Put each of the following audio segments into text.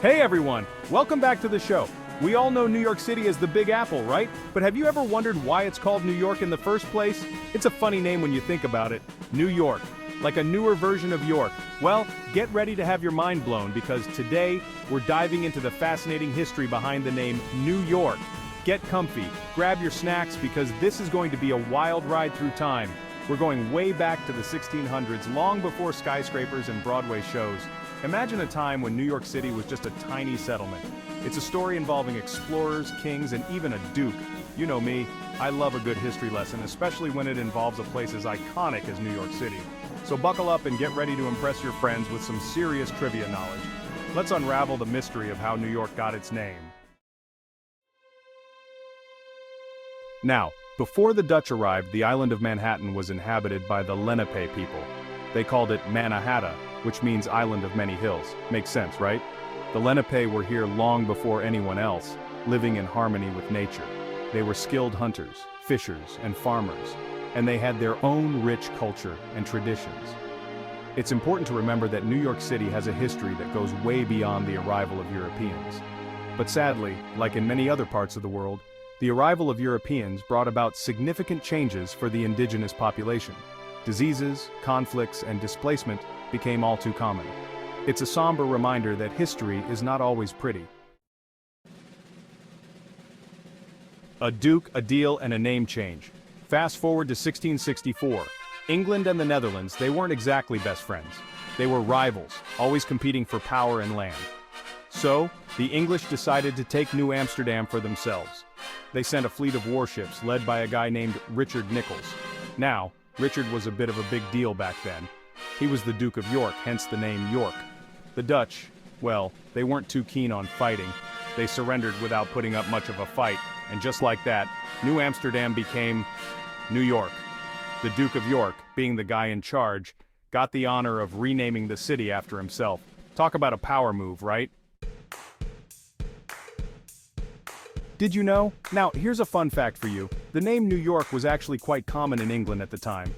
Hey everyone, welcome back to the show. We all know New York City as the Big Apple, right? But have you ever wondered why it's called New York in the first place? It's a funny name when you think about it. New York, like a newer version of York. Well, get ready to have your mind blown because today we're diving into the fascinating history behind the name New York. Get comfy, grab your snacks because this is going to be a wild ride through time. We're going way back to the 1600s, long before skyscrapers and Broadway shows. Imagine a time when New York City was just a tiny settlement. It's a story involving explorers, kings, and even a duke. You know me, I love a good history lesson, especially when it involves a place as iconic as New York City. So buckle up and get ready to impress your friends with some serious trivia knowledge. Let's unravel the mystery of how New York got its name. Now, before the Dutch arrived, the island of Manhattan was inhabited by the Lenape people. They called it Mannahatta, which means Island of Many Hills. Makes sense, right? The Lenape were here long before anyone else, living in harmony with nature. They were skilled hunters, fishers, and farmers, and they had their own rich culture and traditions. It's important to remember that New York City has a history that goes way beyond the arrival of Europeans. But sadly, like in many other parts of the world, the arrival of Europeans brought about significant changes for the indigenous population. Diseases, conflicts, and displacement became all too common. It's a somber reminder that history is not always pretty. A duke, a deal, and a name change. Fast forward to 1664. England and the Netherlands, they weren't exactly best friends. They were rivals, always competing for power and land. So, the English decided to take New Amsterdam for themselves. They sent a fleet of warships led by a guy named Richard Nicolls. Now, Richard was a bit of a big deal back then. He was the Duke of York, hence the name York. The Dutch, well, they weren't too keen on fighting. They surrendered without putting up much of a fight, and just like that, New Amsterdam became New York. The Duke of York, being the guy in charge, got the honor of renaming the city after himself. Talk about a power move, right? Did you know? Now, here's a fun fact for you. The name New York was actually quite common in England at the time.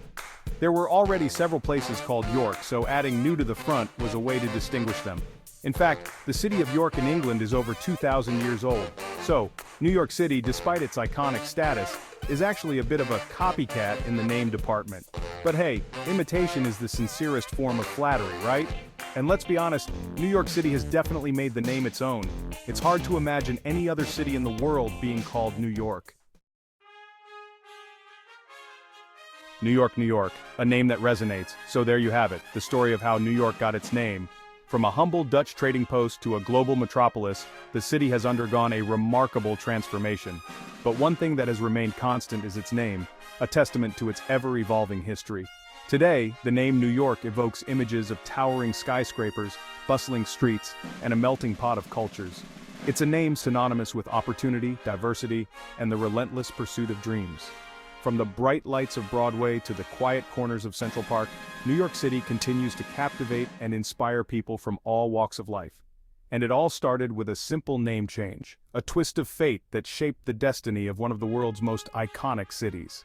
There were already several places called York, so adding new to the front was a way to distinguish them. In fact, the city of York in England is over 2,000 years old. So, New York City, despite its iconic status, is actually a bit of a copycat in the name department. But hey, imitation is the sincerest form of flattery, right? And let's be honest, New York City has definitely made the name its own. It's hard to imagine any other city in the world being called New York. New York, New York, a name that resonates. So there you have it, the story of how New York got its name. From a humble Dutch trading post to a global metropolis, the city has undergone a remarkable transformation. But one thing that has remained constant is its name, a testament to its ever-evolving history. Today, the name New York evokes images of towering skyscrapers, bustling streets, and a melting pot of cultures. It's a name synonymous with opportunity, diversity, and the relentless pursuit of dreams. From the bright lights of Broadway to the quiet corners of Central Park, New York City continues to captivate and inspire people from all walks of life. And it all started with a simple name change, a twist of fate that shaped the destiny of one of the world's most iconic cities.